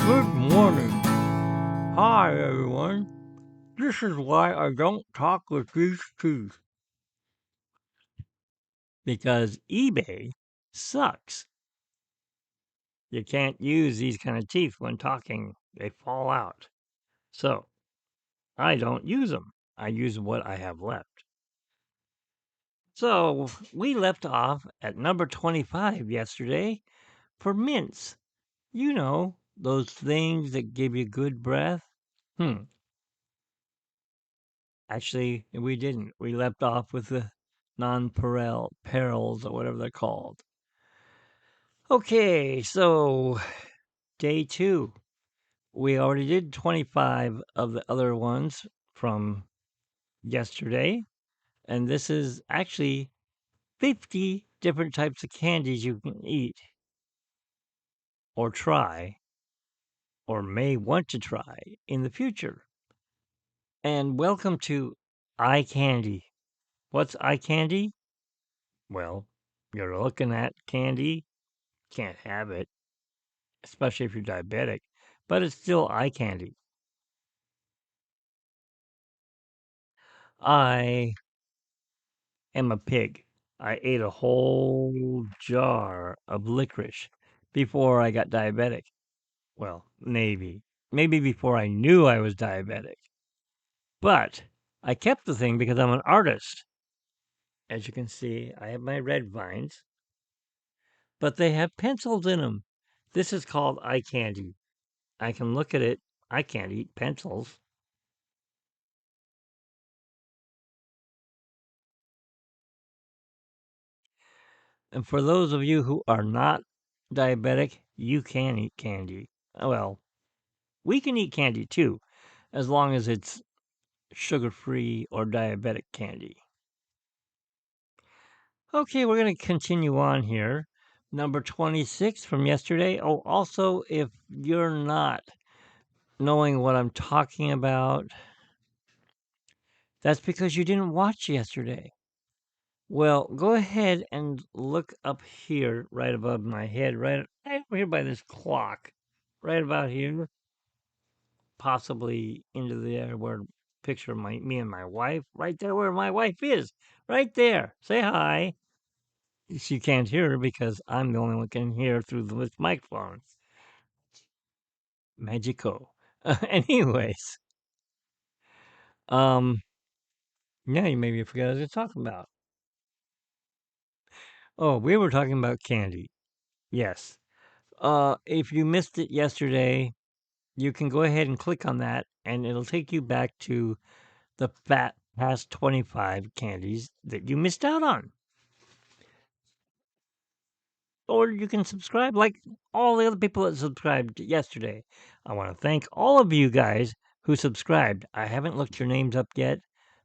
Good morning. Hi, everyone. This is why I don't talk with these teeth. Because eBay sucks. You can't use these kind of teeth when talking, they fall out. So, I don't use them. I use what I have left. So, we left off at number 25 yesterday for mints. You know, those things that give you good breath. Hmm. Actually, we didn't. We left off with the perils or whatever they're called. Okay, so day 2. We already did 25 of the other ones from yesterday, and this is actually 50 different types of candies you can eat or try or may want to try in the future. And welcome to eye candy. What's eye candy? Well, you're looking at candy, can't have it, especially if you're diabetic, but it's still eye candy. I am a pig. I ate a whole jar of licorice before I got diabetic. Well, maybe. Maybe before I knew I was diabetic. But I kept the thing because I'm an artist. As you can see, I have my red vines, but they have pencils in them. This is called eye candy. I can look at it. I can't eat pencils. And for those of you who are not diabetic, you can eat candy. Well, we can eat candy too, as long as it's sugar free or diabetic candy. Okay, we're going to continue on here. Number 26 from yesterday. Oh, also, if you're not knowing what I'm talking about, that's because you didn't watch yesterday. Well, go ahead and look up here, right above my head, right over here by this clock, right about here, possibly into there where picture of me and my wife, right there where my wife is, right there. Say hi. She can't hear her because I'm the only one can hear through this microphone. Magico. Anyways, um, yeah, you maybe forgot what I was talking about. Oh, we were talking about candy. Yes. If you missed it yesterday, you can go ahead and click on that, and it'll take you back to the past 25 candies that you missed out on. Or you can subscribe like all the other people that subscribed yesterday. I want to thank all of you guys who subscribed. I haven't looked your names up yet,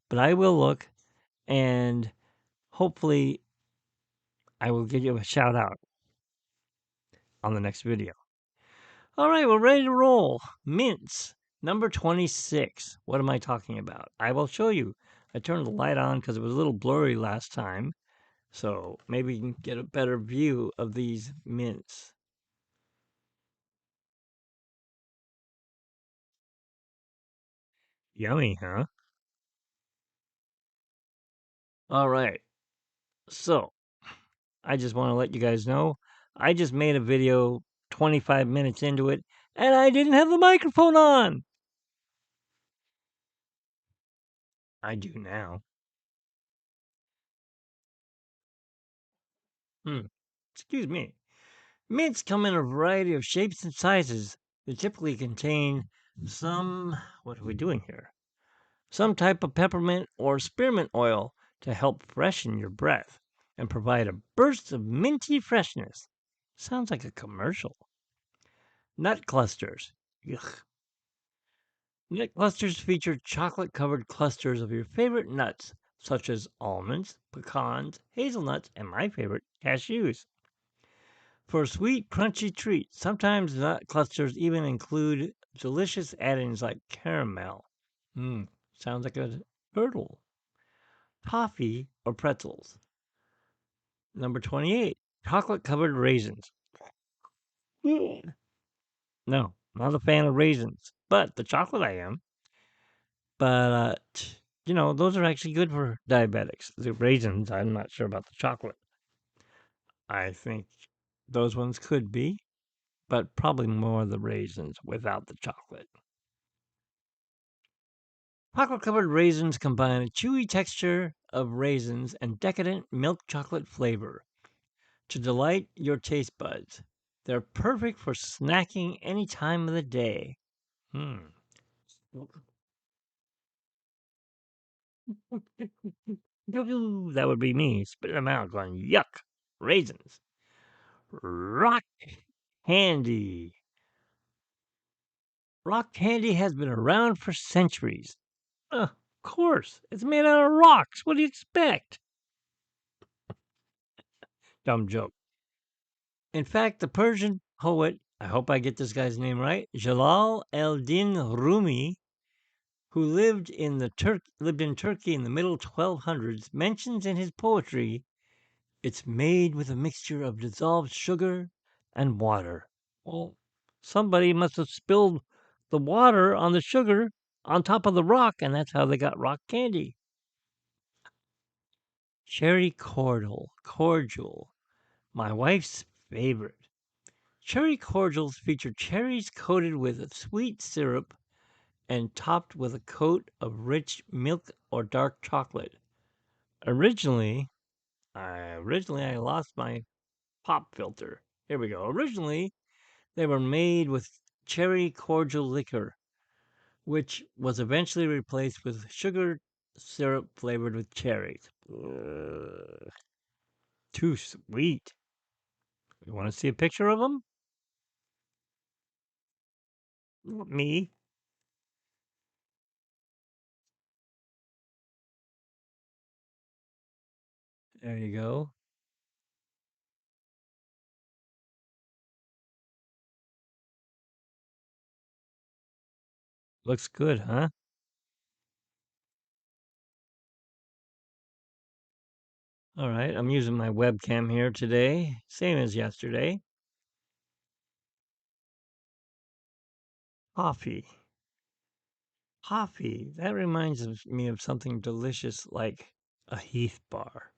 but I will look, and hopefully I will give you a shout out on the next video. All right, we're ready to roll. Mints, number 26. What am I talking about? I will show you. I turned the light on because it was a little blurry last time, so maybe you can get a better view of these mints. Yummy, huh? All right. So, I just want to let you guys know I just made a video 25 minutes into it and I didn't have the microphone on. I do now. Excuse me. Mints come in a variety of shapes and sizes. They typically contain what are we doing here? Some type of peppermint or spearmint oil to help freshen your breath and provide a burst of minty freshness. Sounds like a commercial. Nut clusters. Yuck. Nut clusters feature chocolate covered clusters of your favorite nuts, such as almonds, pecans, hazelnuts, and my favorite, cashews. For a sweet, crunchy treat, sometimes nut clusters even include delicious add-ins like caramel. Sounds like a turtle. Toffee or pretzels. Number 28, chocolate covered raisins. No, Not a fan of raisins, but the chocolate I am. But those are actually good for diabetics. The raisins, I'm not sure about the chocolate. I think those ones could be, but probably more the raisins without the chocolate. Chocolate covered raisins combine a chewy texture of raisins and decadent milk chocolate flavor to delight your taste buds. They're perfect for snacking any time of the day. Hmm. That would be me spitting them out, going, yuck, raisins. Rock candy. Rock candy has been around for centuries. Of course, it's made out of rocks. What do you expect? Dumb joke. In fact, the Persian poet, I hope I get this guy's name right, Jalal el-Din Rumi, who lived in Turkey in the middle 1200s, mentions in his poetry it's made with a mixture of dissolved sugar and water. Well, somebody must have spilled the water on the sugar on top of the rock, and that's how they got rock candy. Cherry cordial, my wife's favorite. Cherry cordials feature cherries coated with a sweet syrup and topped with a coat of rich milk or dark chocolate. Originally, I lost my pop filter. Here we go. Originally, they were made with cherry cordial liquor, which was eventually replaced with sugar syrup flavored with cherries. Ugh, too sweet. You want to see a picture of them? Me? There you go. Looks good, huh? All right, I'm using my webcam here today, same as yesterday. Coffee. Coffee. That reminds me of something delicious like a Heath bar.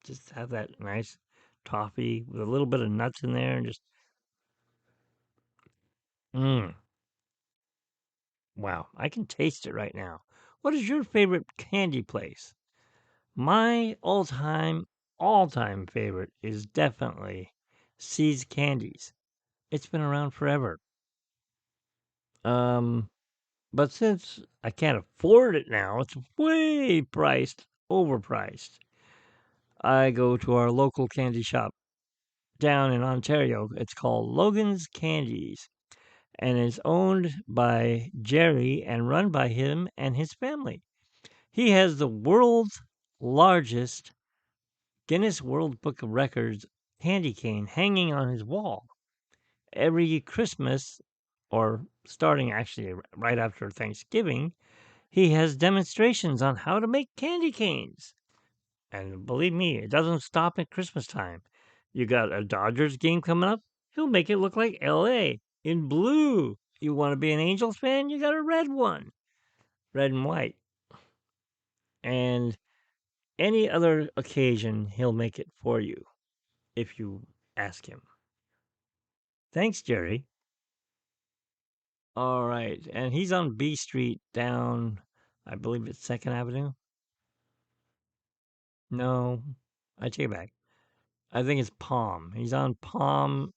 Just have that nice toffee with a little bit of nuts in there and just mmm. Wow, I can taste it right now. What is your favorite candy place? My all-time favorite is definitely C's Candies. It's been around forever. Um, but since I can't afford it now, it's way overpriced. I go to our local candy shop down in Ontario. It's called Logan's Candies, and it's owned by Jerry and run by him and his family. He has the world's largest Guinness World Book of Records candy cane hanging on his wall. Every Christmas, or starting actually right after Thanksgiving, he has demonstrations on how to make candy canes. And believe me, it doesn't stop at Christmas time. You got a Dodgers game coming up, he'll make it look like LA in blue. You want to be an Angels fan? You got a red one, red and white. And any other occasion, he'll make it for you if you ask him. Thanks, Jerry. All right. And he's on B Street down, I believe it's 2nd Avenue. No, I take it back. I think it's Palm. He's on Palm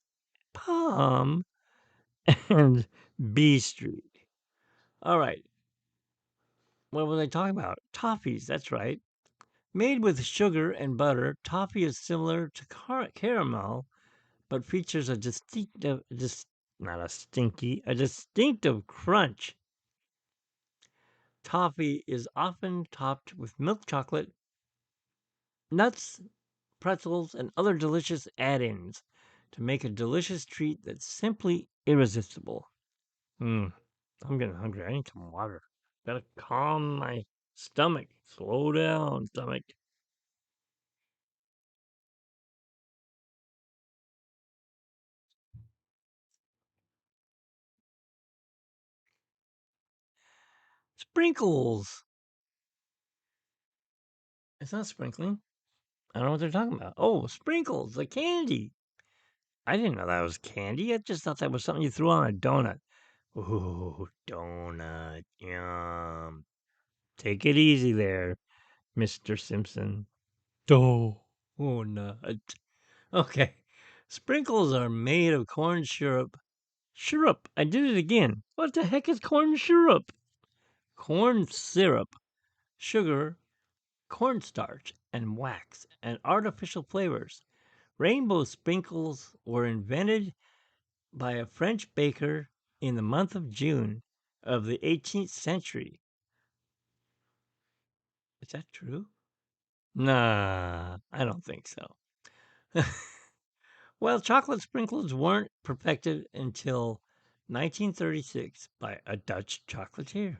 and B Street. All right. What was I talking about? Toffees. That's right. Made with sugar and butter, toffee is similar to caramel, but features not a stinky, a distinctive crunch. Toffee is often topped with milk chocolate, nuts, pretzels, and other delicious add-ins to make a delicious treat that's simply irresistible. Hmm. I'm getting hungry. I need some water. Gotta calm my stomach. Slow down, stomach. Sprinkles. It's not sprinkling. I don't know what they're talking about. Oh, sprinkles, the candy. I didn't know that was candy. I just thought that was something you threw on a donut. Ooh, donut. Yum. Take it easy there, Mr. Simpson. Donut. Okay. Sprinkles are made of corn syrup. Syrup. I did it again. What the heck is corn syrup? Corn syrup, sugar, cornstarch, and wax, and artificial flavors. Rainbow sprinkles were invented by a French baker in the month of June of the 18th century. Is that true? Nah, I don't think so. Well, chocolate sprinkles weren't perfected until 1936 by a Dutch chocolatier.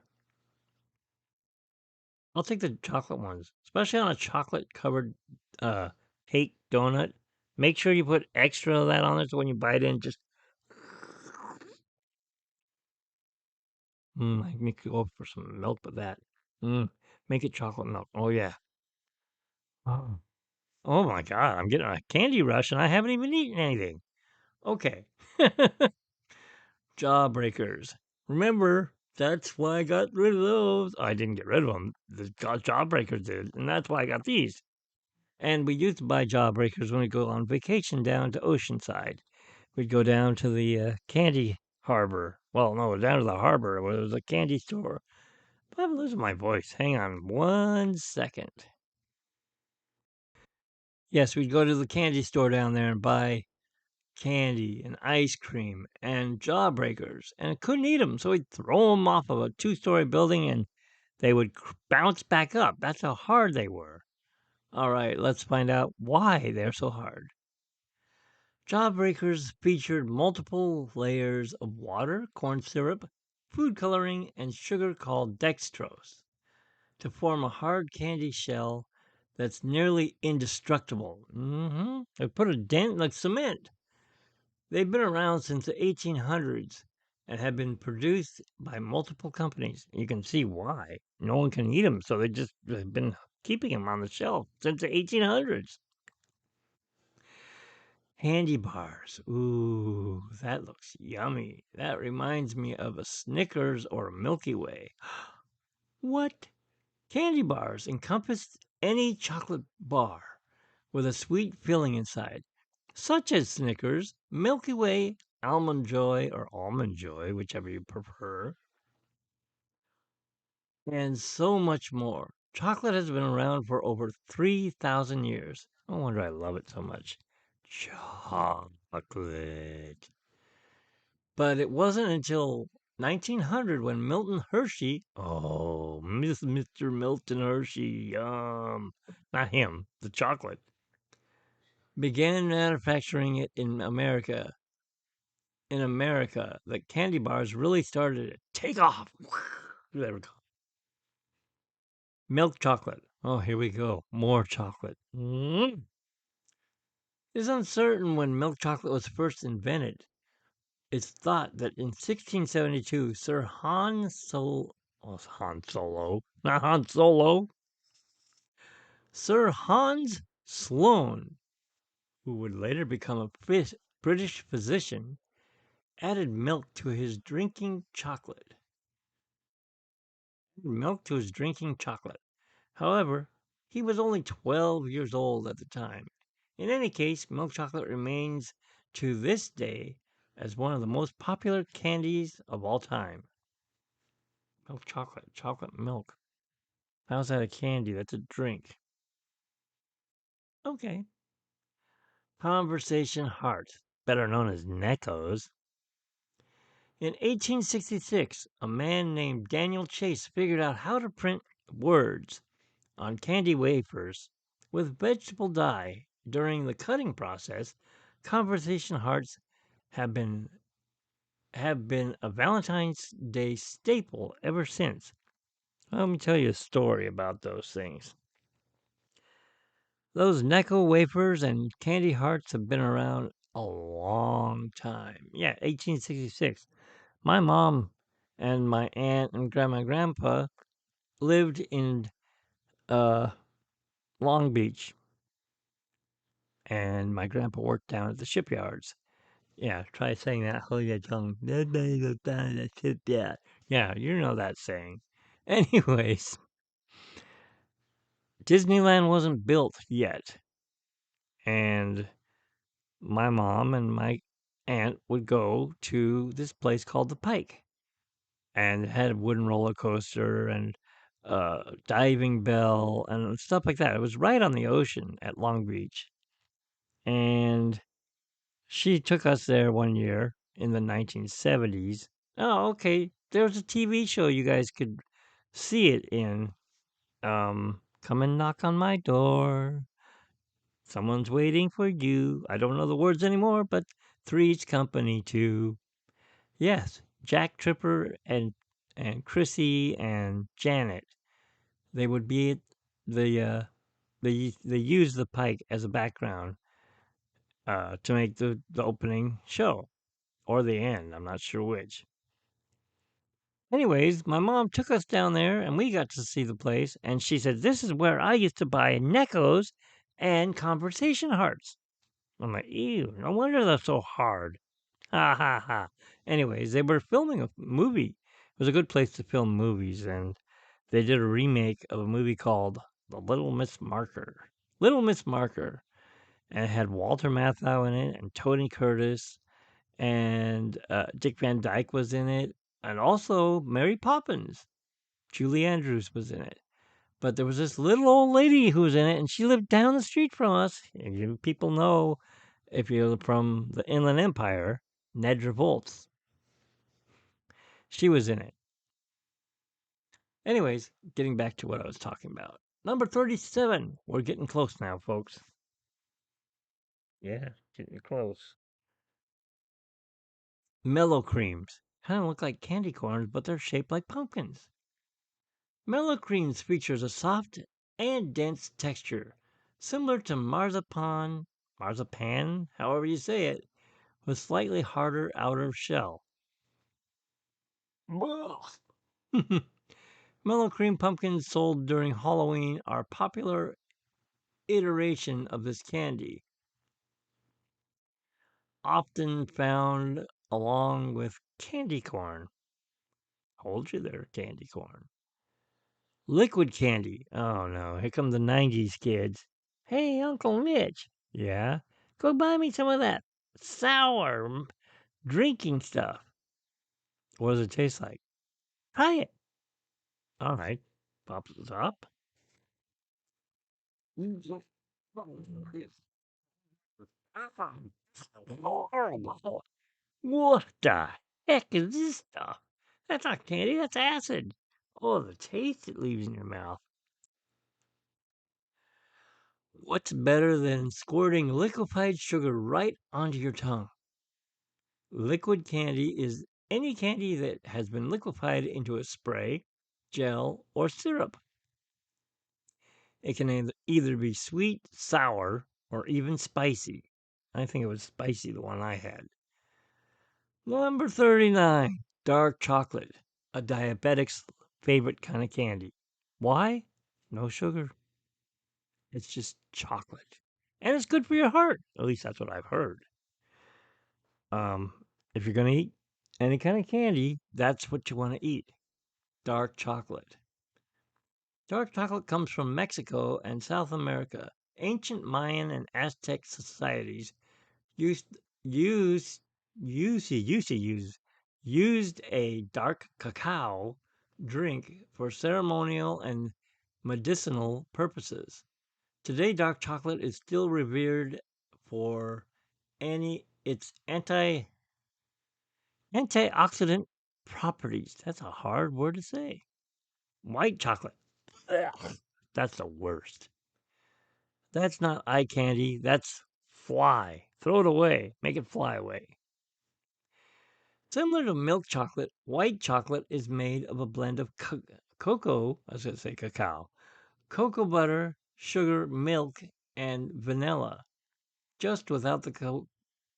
I'll take the chocolate ones, especially on a chocolate covered uh, cake donut. Make sure you put extra of that on there so when you bite in, just I make you go for some milk with that. Make it chocolate milk. Oh yeah. Oh. Oh my god, I'm getting a candy rush and I haven't even eaten anything. Okay. Jawbreakers. Remember, that's why I got rid of those. I didn't get rid of them. The jawbreakers did, and that's why I got these. And we used to buy jawbreakers when we go on vacation down to Oceanside. We'd go down to the candy harbor. Well, no, down to the harbor where there was a candy store. But I'm losing my voice. Hang on 1 second. Yes, we'd go to the candy store down there and buy candy and ice cream and jawbreakers, and couldn't eat them, so we'd throw them off of a two-story building and they would bounce back up. That's how hard they were. All right, let's find out why they're so hard. Jawbreakers featured multiple layers of water, corn syrup, food coloring, and sugar called dextrose to form a hard candy shell that's nearly indestructible. They put a dent like cement. They've been around since the 1800s and have been produced by multiple companies. You can see why. No one can eat them, so they just have been keeping them on the shelf since the 1800s. Candy bars. Ooh, that looks yummy. That reminds me of a Snickers or a Milky Way. What? Candy bars encompass any chocolate bar with a sweet filling inside, such as Snickers, Milky Way, Almond Joy, whichever you prefer, and so much more. Chocolate has been around for over 3,000 years. No wonder I love it so much. Chocolate. But it wasn't until 1900 when Milton Hershey, oh, Mr. Milton Hershey, yum, not him, the chocolate, began manufacturing it in America. In America, the candy bars really started to take off. There we go. Milk chocolate. Oh, here we go. More chocolate. It's uncertain when milk chocolate was first invented. It's thought that in 1672, Sir Han Solo, not Han Solo, Sir Hans Sloane, who would later become a British physician, added milk to his drinking chocolate. However, he was only 12 years old at the time. In any case, milk chocolate remains to this day as one of the most popular candies of all time. Milk chocolate, chocolate milk. How's that a candy? That's a drink. Okay. Conversation heart, better known as Neckos. In 1866, a man named Daniel Chase figured out how to print words on candy wafers with vegetable dye. During the cutting process, conversation hearts have been a Valentine's Day staple ever since. Let me tell you a story about those things. Those Necco wafers and candy hearts have been around a long time. Yeah, 1866. My mom and my aunt and grandma and grandpa lived in uh, Long Beach, and my grandpa worked down at the shipyards. Yeah, try saying that. Hold your tongue. Yeah, you know that saying. Anyways, Disneyland wasn't built yet, and my mom and my aunt would go to this place called the Pike, and it had a wooden roller coaster and diving bell and stuff like that. It was right on the ocean at Long Beach, and she took us there one year in the 1970s. Oh, okay. There was a TV show you guys could see it in. Come and knock on my door. Someone's waiting for you. I don't know the words anymore, but three's company too. Yes, Jack Tripper and Chrissy and Janet. They would be at the they use the Pike as a background to make the opening show or the end. I'm not sure which. Anyways, my mom took us down there and we got to see the place. And she said, "This is where I used to buy Neckos and conversation hearts." I'm like, ew, no wonder they're so hard. Ha ha ha. Anyways, they were filming a movie. It was a good place to film movies. And they did a remake of a movie called The Little Miss Marker. Little Miss Marker. And it had Walter Matthau in it and Tony Curtis and Dick Van Dyke was in it, and also Mary Poppins. Julie Andrews was in it. But there was this little old lady who was in it, and she lived down the street from us. You people know if you're from the Inland Empire, Nedra Volts. She was in it. Anyways, getting back to what I was talking about. Number 37. We're getting close now, folks. Yeah, getting close. Mellow creams. Kind of look like candy corns, but they're shaped like pumpkins. Mellow creams features a soft and dense texture, similar to marzipan, however you say it, with slightly harder outer shell. Mellow cream pumpkins sold during Halloween are popular iteration of this candy, often found along with candy corn. Hold you there, candy corn. Liquid candy. Oh no, here come the 90s kids. Hey, Uncle Mitch. Yeah? Go buy me some of that sour drinking stuff. What does it taste like? Try it. All right. Pops it up. What the heck is this stuff? That's not candy, that's acid. Oh, the taste it leaves in your mouth. What's better than squirting liquefied sugar right onto your tongue? Liquid candy is any candy that has been liquefied into a spray, gel, or syrup. It can either be sweet, sour, or even spicy. I think it was spicy, the one I had. Number 39, dark chocolate, a diabetic's favorite kind of candy. Why? No sugar. It's just chocolate. And it's good for your heart. At least that's what I've heard. Um, if you're going to eat any kind of candy, that's what you want to eat. Dark chocolate. Dark chocolate comes from Mexico and South America. Ancient Mayan and Aztec societies used used used a dark cacao drink for ceremonial and medicinal purposes. Today, dark chocolate is still revered for its antioxidant properties. That's a hard word to say. White chocolate. Ugh, that's the worst. That's not eye candy. That's fly. Throw it away. Make it fly away. Similar to milk chocolate, white chocolate is made of a blend of cocoa, I was going to say cacao, cocoa butter, sugar, milk, and vanilla, just without the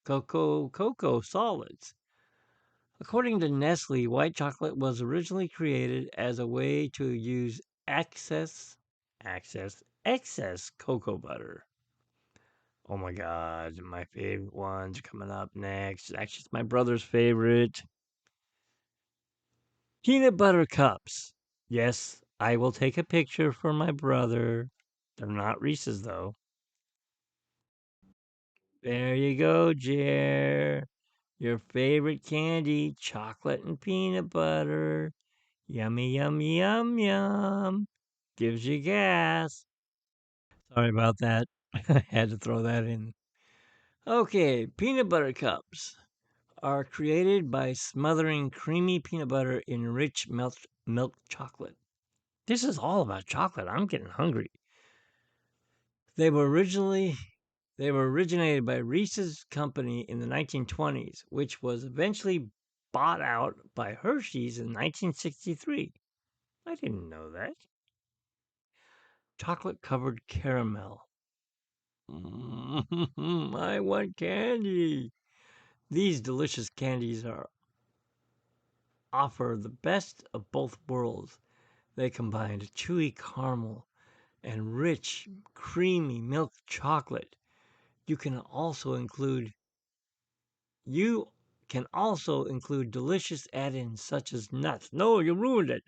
cocoa solids. According to Nestle, white chocolate was originally created as a way to use excess cocoa butter. Oh my god, my favorite one's coming up next. Actually, it's my brother's favorite. Peanut butter cups. Yes, I will take a picture for my brother. They're not Reese's though. There you go, Jer. Your favorite candy, chocolate and peanut butter. Yummy, yum, yum, yum. Gives you gas. Sorry about that. I had to throw that in. Okay, peanut butter cups are created by smothering creamy peanut butter in rich milk chocolate. This is all about chocolate. I'm getting hungry. They were originally they were originated by Reese's company in the 1920s, which was eventually bought out by Hershey's in 1963. I didn't know that. Chocolate covered caramel. I want candy. These delicious candies offer the best of both worlds. They combine chewy caramel and rich, creamy milk chocolate. You can also include you can also include delicious add-ins such as nuts. No, you ruined it.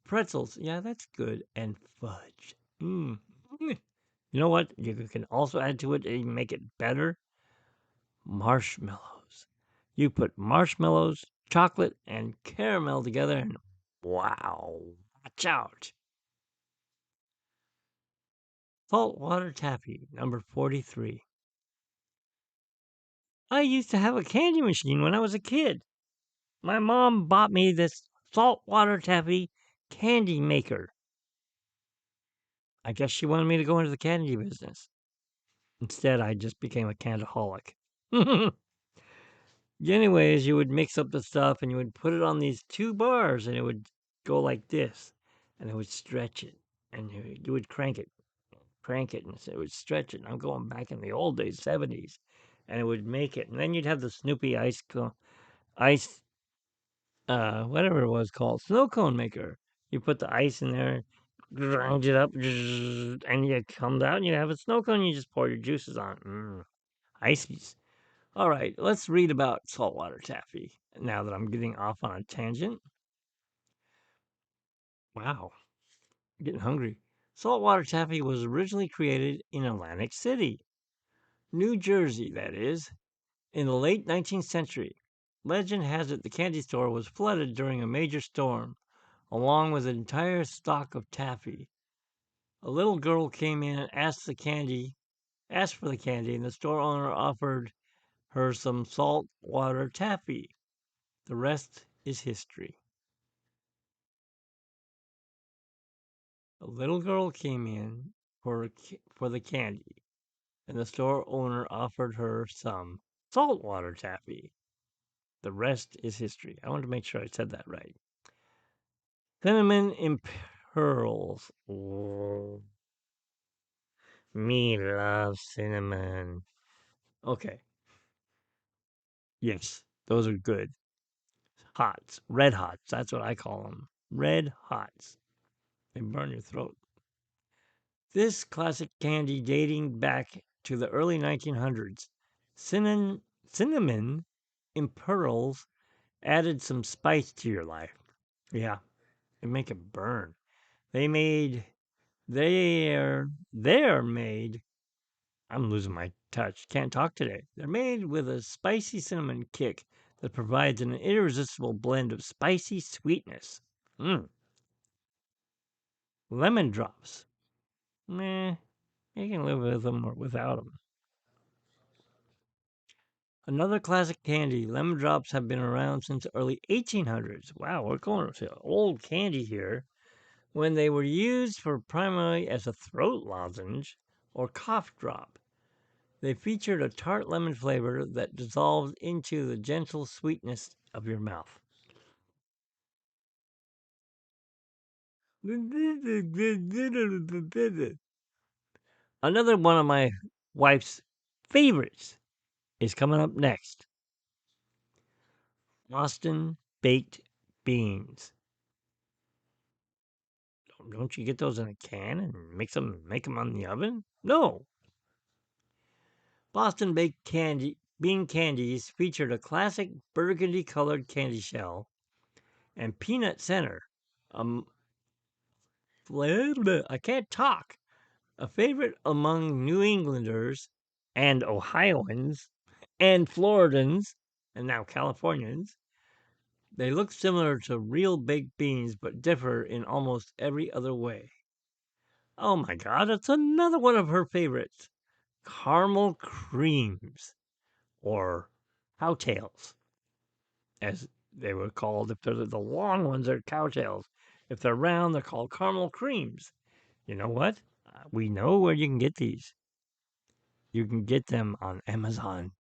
Pretzels. Yeah, that's good. And fudge. Mm. You know what? You can also add to it and make it better. Marshmallows. You put marshmallows, chocolate, and caramel together, and wow! Watch out! Saltwater taffy, number 43. I used to have a candy machine when I was a kid. My mom bought me this saltwater taffy candy maker. I guess she wanted me to go into the candy business. Instead, I just became a candyholic. Anyways, you would mix up the stuff and you would put it on these two bars and it would go like this and it would stretch it and you would crank it and it would stretch it. And I'm going back in the old days, 70s, and it would make it. And then you'd have the Snoopy ice, whatever it was called, snow cone maker. You put the ice in there, grind it up, and you come out and you have a snow cone. You just pour your juices on. Ices. All right, let's read about saltwater taffy. Now that I'm getting off on a tangent. Wow, I'm getting hungry. Saltwater taffy was originally created in Atlantic City, New Jersey, that is, in the late 19th century. Legend has it the candy store was flooded during a major storm, along with an entire stock of taffy. A little girl came in and asked for the candy, and the store owner offered her some salt water taffy. The rest is history. A little girl came in for the candy, and the store owner offered her some saltwater taffy. The rest is history. I wanted to make sure I said that right. Cinnamon in pearls. Oh, me love cinnamon. Okay. Yes, those are good. Hots. Red hots. That's what I call them. Red hots. They burn your throat. This classic candy dating back to the early 1900s. Cinnamon in pearls added some spice to your life. Yeah, they make it burn. They made they're made. I'm losing my touch. Can't talk today. They're made with a spicy cinnamon kick that provides an irresistible blend of spicy sweetness. Mm. Lemon drops. Meh, you can live with them or without them. Another classic candy, lemon drops have been around since the early 1800s. Wow, we're going to old candy here. When they were used for primarily as a throat lozenge or cough drop. They featured a tart lemon flavor that dissolved into the gentle sweetness of your mouth. Another one of my wife's favorites is coming up next. Boston baked beans. Don't you get those in a can and make them on the oven? No. Boston baked bean candies featured a classic burgundy colored candy shell and peanut center. Um, I can't talk. A favorite among New Englanders and Ohioans and Floridans and now Californians. They look similar to real baked beans but differ in almost every other way. Oh my god, it's another one of her favorites. Caramel creams, or cowtails, as they were called. If they're the long ones, they're cowtails. If they're round, they're called caramel creams. You know what? We know where you can get these. You can get them on Amazon.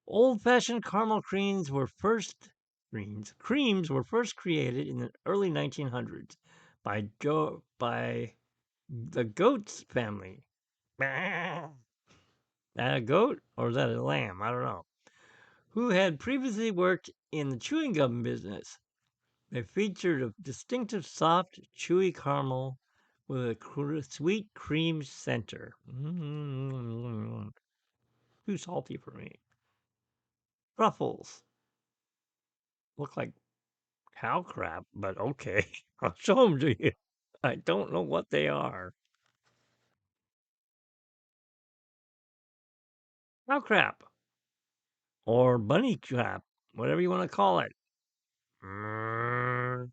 Old-fashioned caramel creams were first created in the early 1900s by the Goats family. That a goat or is that a lamb? I don't know. Who had previously worked in the chewing gum business. They featured a distinctive soft, chewy caramel with a sweet cream center. Too salty for me. Truffles look like cow crap, but okay. I'll show them to you. I don't know what they are. Cow crap or bunny crap, whatever you want to call it. Mm.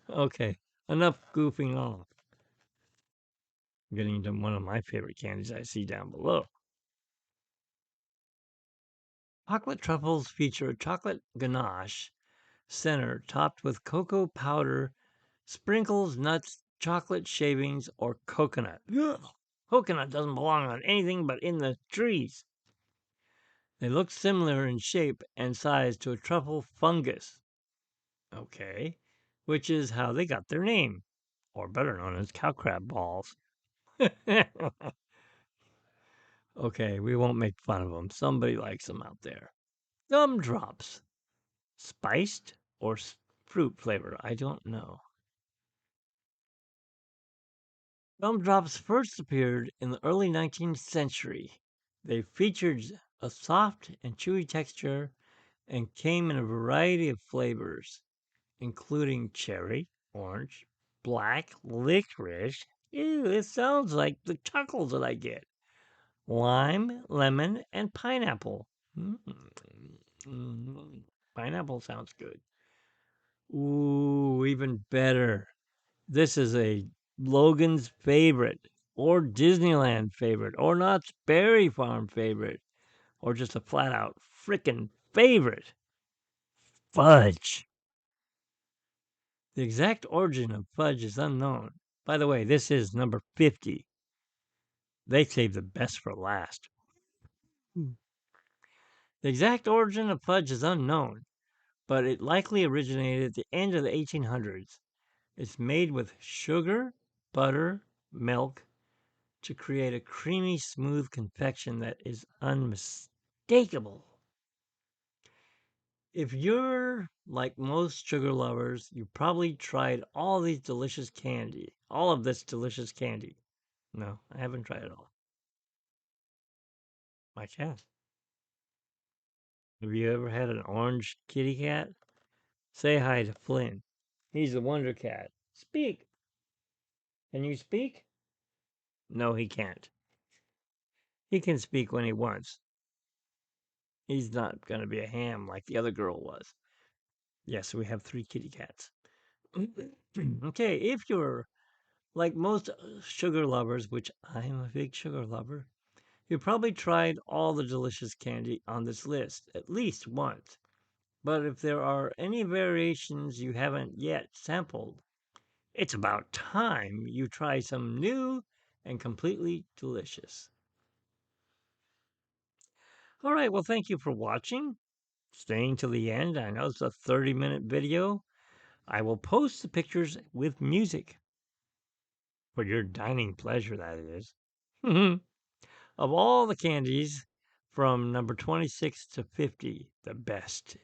Okay, enough goofing off. Getting to one of my favorite candies I see down below. Chocolate truffles feature a chocolate ganache center topped with cocoa powder, sprinkles, nuts, chocolate shavings, or coconut. Ugh. Coconut doesn't belong on anything but in the trees. They look similar in shape and size to a truffle fungus. Okay, which is how they got their name, or better known as cow crab balls. Okay, we won't make fun of them. Somebody likes them out there. Gumdrops. Spiced or fruit flavor? I don't know. Gumdrops first appeared in the early 19th century. They featured a soft and chewy texture and came in a variety of flavors, including cherry, orange, black, licorice. Ew, it sounds like the chuckles that I get. Lime, lemon, and pineapple. Mm. Mm. Pineapple sounds good. Ooh, even better. This is a Logan's favorite, or Disneyland favorite, or Knott's Berry Farm favorite, or just a flat out frickin' favorite. Fudge. The exact origin of fudge is unknown. By the way, this is number 50. They saved the best for last. The exact origin of fudge is unknown, but it likely originated at the end of the 1800s. It's made with sugar, butter, milk to create a creamy, smooth confection that is unmistakable. If you're like most sugar lovers, you probably tried all of this delicious candy. No, I haven't tried it all. My cat. Have you ever had an orange kitty cat? Say hi to Flynn. He's the wonder cat. Speak. Can you speak? No, he can't. He can speak when he wants. He's not going to be a ham like the other girl was. Yes, we have 3 kitty cats. Okay, if you're like most sugar lovers, which I'm a big sugar lover, you probably tried all the delicious candy on this list at least once. But if there are any variations you haven't yet sampled, it's about time you try some new and completely delicious. All right, well, thank you for watching, staying till the end. I know it's a 30-minute video. I will post the pictures with music for your dining pleasure, that is. Of all the candies from number 26 to 50, the best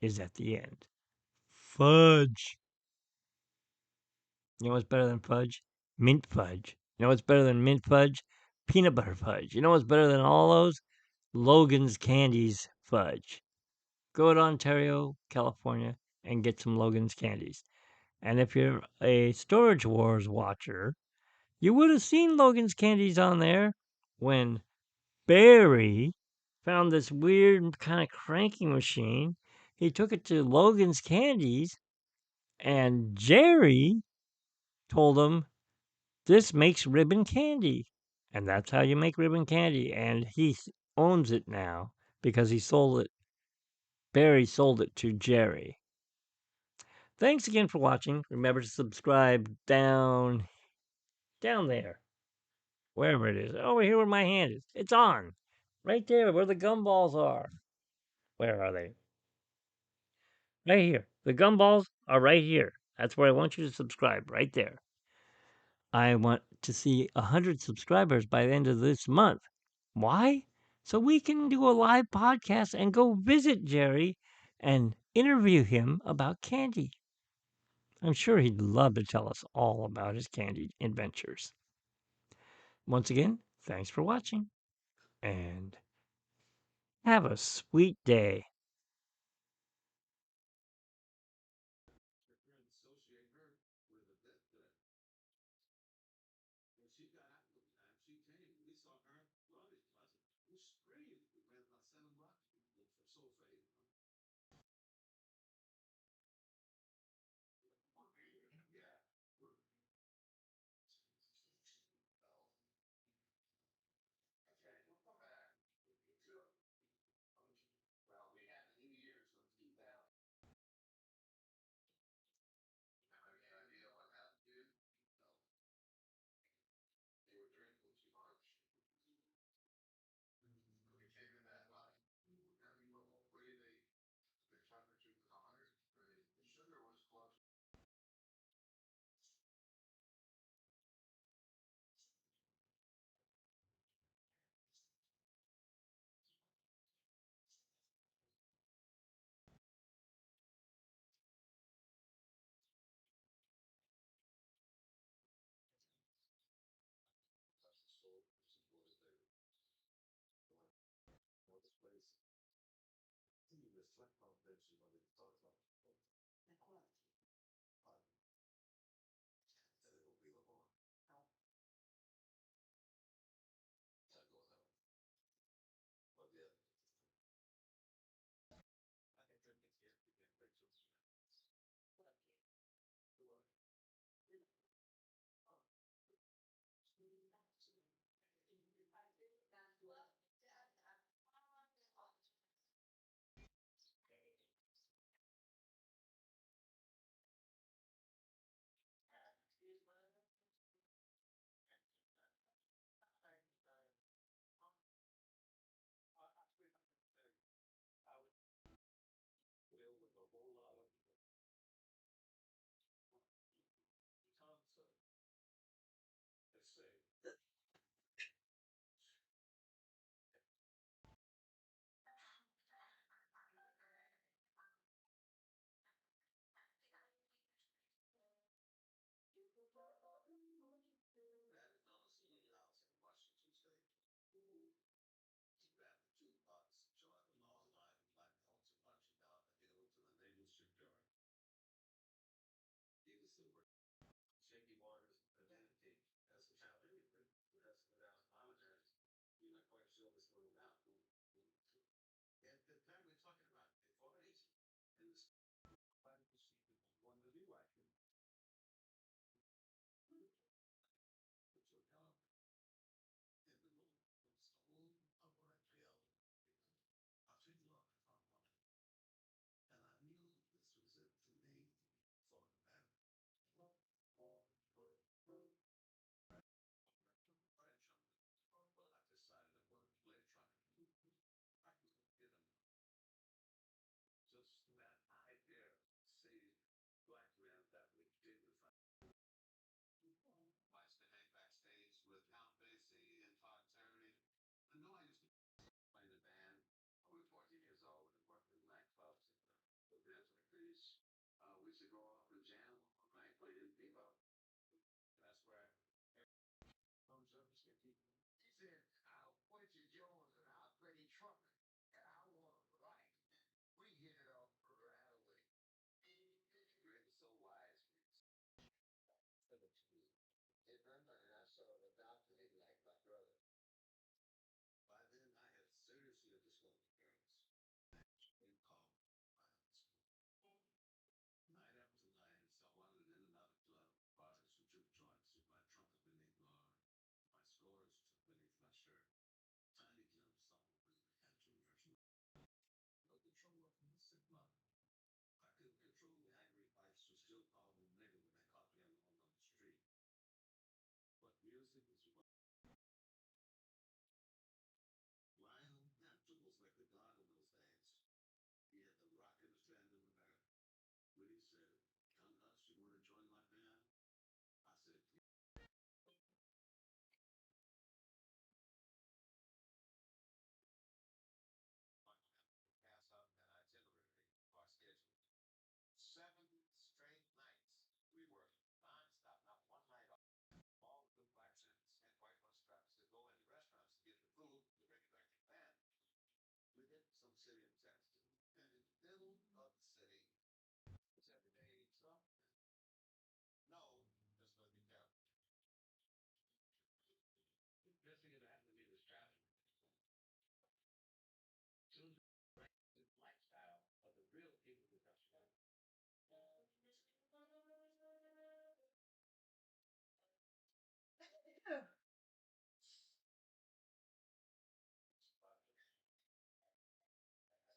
is at the end. Fudge. You know what's better than fudge? Mint fudge. You know what's better than mint fudge? Peanut butter fudge. You know what's better than all those? Logan's Candies fudge. Go to Ontario, California, and get some Logan's Candies. And if you're a Storage Wars watcher, you would have seen Logan's Candies on there when Barry found this weird kind of cranking machine. He took it to Logan's Candies, and Jerry told him, "This makes ribbon candy." And that's how you make ribbon candy. And he owns it now because he sold it. Barry sold it to Jerry. Thanks again for watching. Remember to subscribe down there, wherever it is. Over here where my hand is. It's on. Right there where the gumballs are. Where are they? Right here. The gumballs are right here. That's where I want you to subscribe. Right there. I want to see 100 subscribers by the end of this month. Why? So we can do a live podcast and go visit Jerry and interview him about candy. I'm sure he'd love to tell us all about his candy adventures. Once again, thanks for watching and have a sweet day.